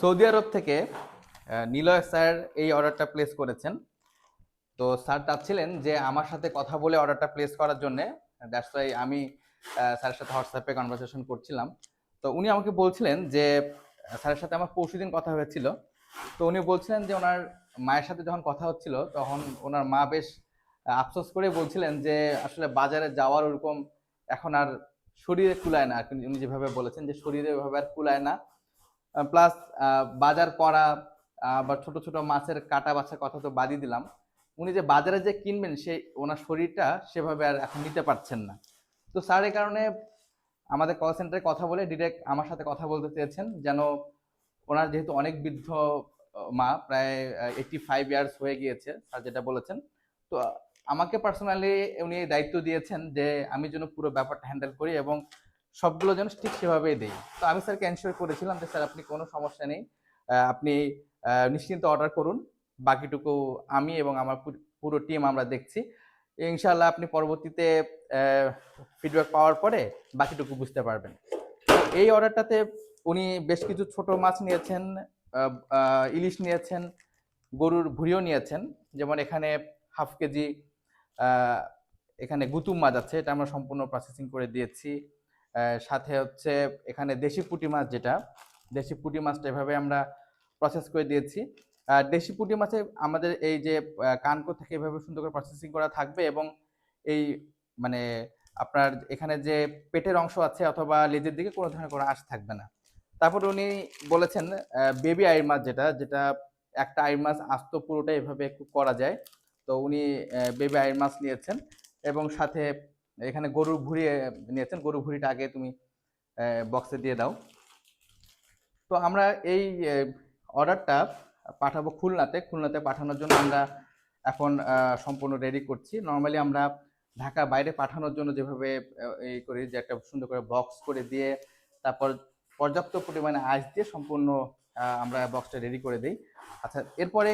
Saudi আরব থেকে Niloy sir এই অর্ডারটা প্লেস করেছেন। তো স্যার চাচ্ছিলেন যে আমার সাথে কথা বলে অর্ডারটা প্লেস করার জন্য। দ্যাটস ওয়াই আমি স্যারের সাথে হোয়াটসঅ্যাপে কনভারসেশন করছিলাম। তো উনি আমাকে বলছিলেন যে স্যারের সাথে আমার পরশুদিন কথা হয়েছিল। তো উনি বলছিলেন যে ওনার মায়ের সাথে যখন কথা হচ্ছিল তখন ওনার মা বেশ আফসোস করে বলছিলেন যে আসলে বাজারে যাওয়ার ওরকম এখন আর শরীরে কুলায় না। আর কি উনি যেভাবে বলেছেন যে শরীরে ওইভাবে আর কুলায় না। প্লাস বাজার করা বা ছোট ছোট মাছের কাটা বাছার কথা তো বাদই দিলাম। উনি যে বাজারে যে কিনবেন সে ওনার শরীরটা সেভাবে আর এখন নিতে পারছেন না। তো স্যার এই কারণে আমাদের কল সেন্টারে কথা বলে ডিরেক্ট আমার সাথে কথা বলতে চেয়েছেন, যেন ওনার যেহেতু অনেক বৃদ্ধ মা, প্রায় 85 ইয়ার্স হয়ে গিয়েছে স্যার যেটা বলেছেন। তো আমাকে পার্সোনালি উনি এই দায়িত্ব দিয়েছেন যে আমি যেন পুরো ব্যাপারটা হ্যান্ডেল করি এবং সবগুলো যেন ঠিক সেভাবেই দেই। তো আমি স্যারকে এনশিওর করেছিলাম যে স্যার আপনি কোনো সমস্যা নেই, আপনি নিশ্চিন্ত অর্ডার করুন, বাকিটুকু আমি এবং আমার পুরো টিম আমরা দেখছি। ইনশাআল্লাহ আপনি পরবর্তীতে ফিডব্যাক পাওয়ার পরে বাকিটুকু বুঝতে পারবেন। এই অর্ডারটাতে উনি বেশ কিছু ছোট মাছ নিয়েছেন, ইলিশ নিয়েছেন, গরুর ভুঁড়িও নিয়েছেন। যেমন এখানে হাফ কেজি এখানে গুতুম মাছ আছে, এটা আমরা সম্পূর্ণ প্রসেসিং করে দিয়েছি। সাথে হচ্ছে এখানে দেশি পুঁটি মাছ, যেটা দেশি পুঁটি মাছটা এভাবে আমরা প্রসেস করে দিয়েছি। দেশি পুঁটি মাছে আমাদের এই যে কানকো থেকে এভাবে সুন্দর করে প্রসেসিং করা থাকবে এবং এই মানে আপনার এখানে যে পেটের অংশ আছে অথবা লেজের দিকে কোনো ধরনের কোনো আঁশ থাকবে না। তারপরে উনি বলেছেন বেবি আইর মাছ, যেটা যেটা একটা আইর মাছ আস্ত পুরোটা এভাবে একটু করা যায়। তো উনি বেবি আইর মাছ নিয়েছেন এবং সাথে এখানে গরুর ভুঁড়ি নিয়েছেন। গরুর ভুঁড়িটা আগে তুমি বক্সে দিয়ে দাও। তো আমরা এই অর্ডারটা পাঠাবো খুলনাতে। খুলনাতে পাঠানোর জন্য আমরা এখন সম্পূর্ণ রেডি করছি। নর্মালি আমরা ঢাকা বাইরে পাঠানোর জন্য যেভাবে এই করি যে একটা সুন্দর করে বক্স করে দিয়ে তারপর পর্যাপ্ত পরিমাণে আইস দিয়ে সম্পূর্ণ আমরা বক্সটা রেডি করে দিই। আচ্ছা, এরপরে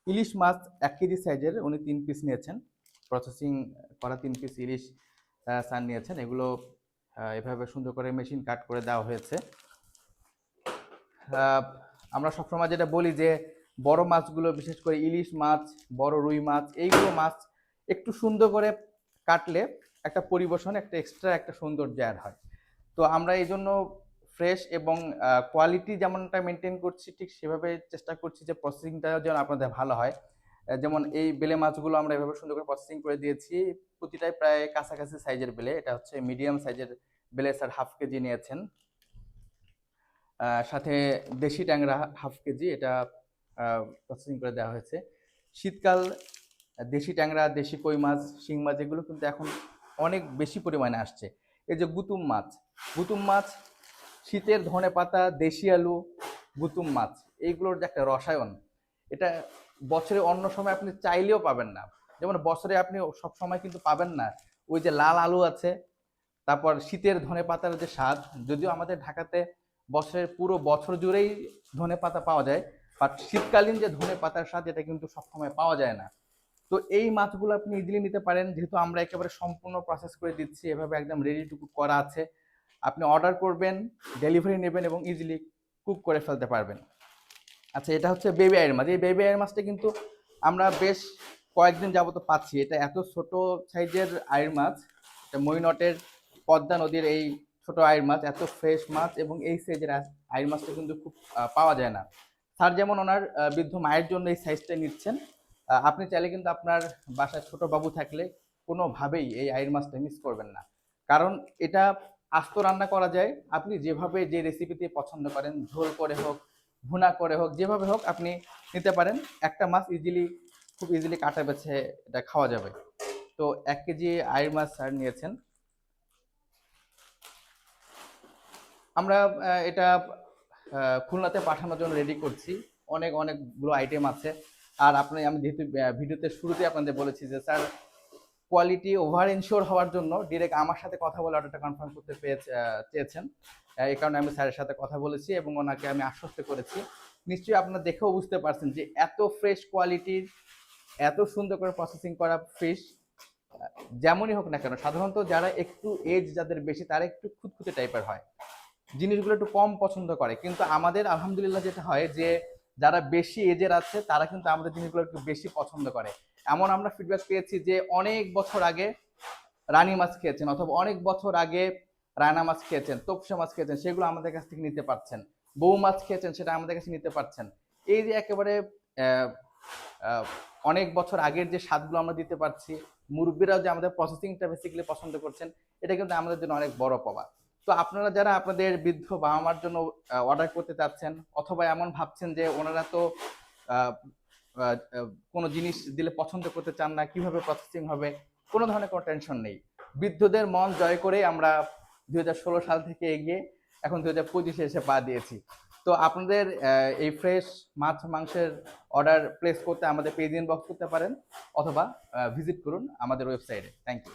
ইলিশ মাছ 1 কেজি সাইজের উনি 3 পিস নিয়েছেন। প্রসেসিং করা 3 পিস ইলিশ স্যার নিয়েছেন। এগুলো এভাবে সুন্দর করে মেশিন কাট করে দেওয়া হয়েছে। আমরা সবসময় যেটা বলি যে বড় মাছগুলো, বিশেষ করে ইলিশ মাছ, বড় রুই মাছ, এইগুলো মাছ একটু সুন্দর করে কাটলে একটা পরিবেশন একটা এক্সট্রা একটা সৌন্দর্য অ্যাড হয়। তো আমরা এই জন্য ফ্রেশ এবং কোয়ালিটি যেমনটা মেনটেন করছি ঠিক সেভাবে চেষ্টা করছি যে প্রসেসিংটা যেন আপনাদের ভালো হয়। যেমন এই বেলে মাছগুলো আমরা এভাবে সুন্দর করে প্রসেসিং করে দিয়েছি। প্রতিটাই প্রায় কাছাকাছি সাইজের বেলে। এটা হচ্ছে মিডিয়াম সাইজের বেলে স্যার হাফ কেজি নিয়েছেন। সাথে দেশি ট্যাংরা হাফ কেজি, এটা প্রসেসিং করে দেওয়া হয়েছে। শীতকাল দেশি ট্যাংরা, দেশি কই মাছ, শিং মাছ এগুলো কিন্তু এখন অনেক বেশি পরিমাণে আসছে। এই যে গুতুম মাছ, গুতুম মাছ শীতের ধনে পাতা, দেশি আলু, গুতুম মাছ, এইগুলোর যে একটা রসায়ন, এটা বছরে অন্য সময় আপনি চাইলেও পাবেন না। যেমন বছরে আপনি সব সময় কিন্তু পাবেন না ওই যে লাল আলু আছে, তারপর শীতের ধনে পাতার যে স্বাদ, যদিও আমাদের ঢাকাতে বছরের পুরো বছর জুড়েই ধনে পাতা পাওয়া যায়, বাট শীতকালীন যে ধনে পাতার স্বাদ এটা কিন্তু সবসময় পাওয়া যায় না। তো এই মাছগুলো আপনি ইজিলি নিতে পারেন, যেহেতু আমরা একেবারে সম্পূর্ণ প্রসেস করে দিচ্ছি, এভাবে একদম রেডি টু কুক করা আছে। আপনি অর্ডার করবেন, ডেলিভারি নেবেন এবং ইজিলি কুক করে ফেলতে পারবেন। আচ্ছা, এটা হচ্ছে বেবি আইয়ের মাছ। এই বেবি আইয়ের মাছটা কিন্তু আমরা বেশ কয়েকদিন যাবত পাচ্ছি। এটা এত ছোট সাইজের আইর মাছ, এটা মইনটের পদ্মা নদীর এই ছোট আইর মাছ, এত ফ্রেশ মাছ এবং এই সাইজের আইর মাছটা কিন্তু খুব পাওয়া যায় না। স্যার যেমন ওনার বৃদ্ধ মায়ের জন্য এই সাইজটা নিচ্ছেন, আপনি চাইলে কিন্তু আপনার বাসায় ছোট বাবু থাকলে কোনোভাবেই এই আইর মাছটা মিস করবেন না। কারণ এটা আস্ত রান্না করা যায়, আপনি যেভাবে যে রেসিপিতে পছন্দ করেন, ঝোল করে হোক, ভুনা করে হোক, যেভাবে হোক আপনি নিতে পারেন। একটা মাছ ইজিলি, খুব ইজিলি কাটা বেছে এটা খাওয়া যাবে। তো 1 কেজি আইর মাছ স্যার নিয়েছেন। আমরা এটা খুলনাতে পাঠানোর জন্য রেডি করছি। অনেকগুলো আইটেম আছে। আর আমি যেহেতু ভিডিওতে শুরুতে আপনাদের বলেছি যে স্যার কোয়ালিটি ওভার এনশিওর হওয়ার জন্য ডিরেক্ট আমার সাথে কথা বলে অর্ডারটা কনফার্ম করতে চেয়েছেন। এই কারণে আমি স্যারের সাথে কথা বলেছি এবং ওনাকে আমি আশ্বস্ত করেছি। নিশ্চয়ই আপনারা দেখেও বুঝতে পারছেন যে এত ফ্রেশ কোয়ালিটির, এত সুন্দর করে প্রসেসিং করা ফিশ যেমনই হোক না কেন, সাধারণত যারা একটু এজ যাদের বেশি তারা একটু খুঁতখুঁতে টাইপের হয়, জিনিসগুলো একটু কম পছন্দ করে, কিন্তু আমাদের আলহামদুলিল্লাহ যেটা হয় যে যারা বেশি এজের আছে তারা কিন্তু আমাদের জিনিসগুলো একটু বেশি পছন্দ করে। এমন আমরা ফিডব্যাক পেয়েছি যে অনেক বছর আগে রানী মাছ খেয়েছেন, অথবা অনেক বছর আগে রায়না মাছ খেয়েছেন, তোপসে মাছ খেয়েছেন, সেগুলো আমাদের কাছ থেকে নিতে পারছেন। বউ মাছ খেয়েছেন, সেটা আমাদের কাছে নিতে পারছেন। এই যে একেবারে আহ, আহ, অনেক বছর আগের যে স্বাদগুলো আমরা দিতে পারছি, মুরব্বীরাও যে আমাদের প্রসেসিংটা বেসিক্যালি পছন্দ করছেন, এটা কিন্তু আমাদের জন্য অনেক বড় পাওয়া। তো আপনারা যারা আপনাদের বৃদ্ধ বাবা মার জন্য অর্ডার করতে চাচ্ছেন, অথবা এমন ভাবছেন যে ওনারা তো আহ, আহ, আহ, কোনো জিনিস দিলে পছন্দ করতে চান না, কিভাবে প্রসেসিং হবে, কোনো ধরনের কোনো টেনশন নেই। বৃদ্ধদের মন জয় করে আমরা 2016 সাল থেকে এগিয়ে এখন 2025-এ এসে পা দিয়েছি। তো আপনাদের এই ফ্রেশ মাছ মাংসের অর্ডার প্লেস করতে আমাদের পেজ ইনবক্স করতে পারেন, অথবা ভিজিট করুন আমাদের ওয়েবসাইটে। Thank you.